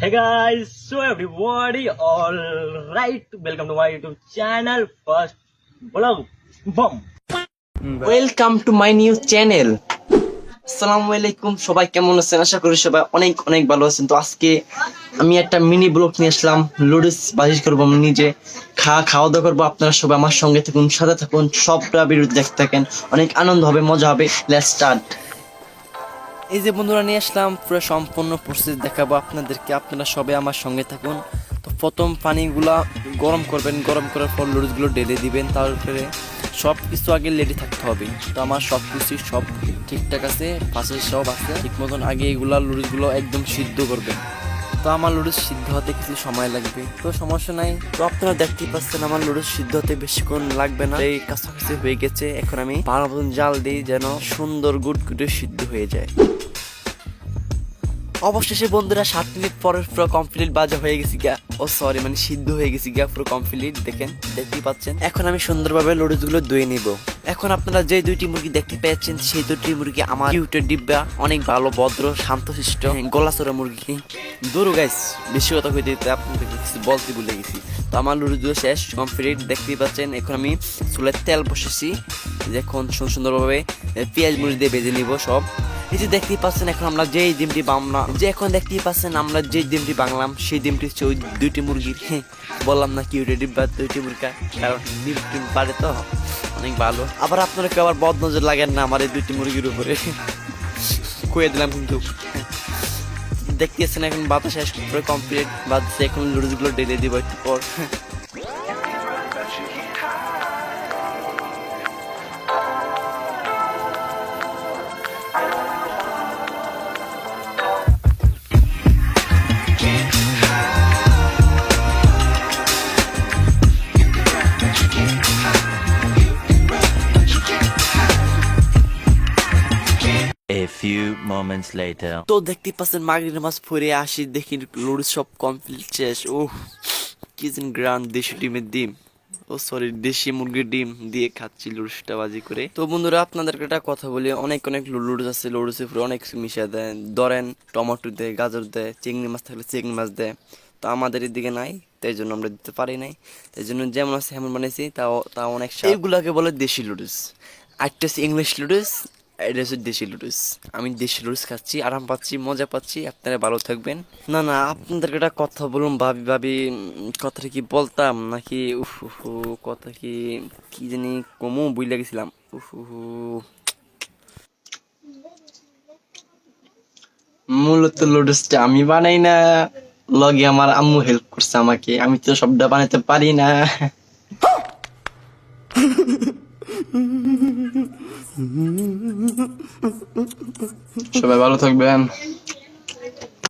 Hey guys, so everybody, all right, welcome to my YouTube channel. First vlog, boom. Welcome to my new channel. আসসালামু আলাইকুম, সবাই কেমন আছেন? আশা করি সবাই অনেক অনেক ভালো আছেন। তো আজকে আমি একটা মিনি ব্লগ নিয়ে আসলাম। লুডুস বাজি করবো আমি নিজে, খাওয়া দাওয়া করবো। আপনারা সবাই আমার সঙ্গে থাকুন, সাথে থাকুন, সবটা ভিডিও দেখতে থাকেন, অনেক আনন্দ হবে, মজা হবে। Let's start. এই যে বন্ধুরা নিয়ে আসলাম, পুরো সম্পূর্ণ প্রসেস দেখাবো আপনাদেরকে, আপনারা সবাই আমার সঙ্গে থাকুন। তো প্রথম পানিগুলা গরম করবেন, গরম করার পর লুডুসগুলো ঢেলে দিবেন, তারপরে সব কিছু আগে রেডি থাকতে হবে। তো আমার সব কিছু সব ঠিকঠাক আছে, পাশে সব আছে ঠিক মতন। আগে এগুলা লুডুসগুলো একদম সিদ্ধ করবেন। তো আমার লুডুস সিদ্ধ হতে কিছু সময় লাগবে, তো সমস্যা নাই। তো আপনারা দেখতেই পাচ্ছেন আমার লুডুস সিদ্ধ হতে বেশিক্ষণ লাগবে না, এই কাছাকাছি হয়ে গেছে। এখন আমি ভালো মতন জাল দিই যেন সুন্দর গুটগুটে সিদ্ধ হয়ে যায়। অবশেষে বন্ধুরা 7 মিনিট পরে পুরো কমপ্লিট বাজা হয়ে গেছি গা, ও সরি মানে সিদ্ধ হয়ে গেছি গা, পুরো কমপ্লিট। দেখতেই পাচ্ছেন। এখন আমি সুন্দরভাবে লুডুস গুলো ধুয়ে নিব। এখন আপনারা যে দুইটি মুরগি দেখতে পেয়েছেন, সেই দুটি মুরগি আমার কিউটের ডিব্বা, অনেক ভালো, ভদ্র, শান্তশিষ্ট, গলাচড়া মুরগি। দূর গাইস, বেশি কথা কইতে আপনাদের কিছু বলতে ভুলে গেছি। তো আমার লুডুস গুলো শেষ কমপ্লিট, দেখতেই পাচ্ছেন। এখন আমি চুলায় তেল বসেছি, এখন সুন্দরভাবে পেঁয়াজ মরিচ দিয়ে ভেজে নিব সব। এই যে দেখতেই পাচ্ছেন, এখন আমরা যেই ডিমটি বাংলাম, সেই ডিমটি হচ্ছে ওই দুইটি মুরগির। বললাম না কিউটে ডিব্বা দুইটি মুরগা, কারণ ডিম পারে তো অনেক ভালো। আবার আপনারা কেউ আবার বদ নজর লাগেন না আমার এই দুইটি মুরগির উপরে, কয়ে দিলাম কিন্তু। দেখতেছেন এখন বাতাস শেষ করে কমপ্লিট বাজছে। এখন লুডুস গুলো ঢেলে দিব একটু পর। A few moments later. তো দেখতে পাচ্ছেন মাগরির মাছ পরে আসি, দেখি লুডুস সব কমপ্লিট শেষ। ওহ, কি যেন গ্রান দেশি ডিমের ডিম, ও সরি দেশি মুরগির ডিম দিয়ে খাচ্ছি লুডুসটা বাজি করে। তো বন্ধুরা আপনাদেরকে একটা কথা বলি, অনেক অনেক লুডুস আছে, লুডুসের উপরে অনেক কিছু মিশিয়ে দেয়। ধরেন টমেটো দেয়, গাজর দেয়, চিংড়ি মাছ থাকলে চিংড়ি মাছ দেয়। তো আমাদের এদিকে নাই, তাই জন্য আমরা দিতে পারি নাই। তাই জন্য যেমন আছে এমন বানিয়েছি, তাও অনেক স্বাদ। এইগুলাকে বলে দেশি লুডুস। আরেকটা হচ্ছে ইংলিশ লুডুস, এটা হচ্ছে দেশি লুডুস। আমি দেশি লুডুস খাচ্ছি, আরাম পাচ্ছি, মজা পাচ্ছি। আপনারা ভালো থাকবেন। না না, আপনাদেরকে একটা কথা বলুন, ভাবি কথাটা কি বলতাম নাকি কথা কি কি জানি কমু বুঝলে গেছিলাম। মূলত লুডুসটা আমি বানাই না, লগে আমার আম্মু হেল্প করছে আমাকে, আমি তো সবটা বানাইতে পারি না। সবাই ভালো থাকবেন।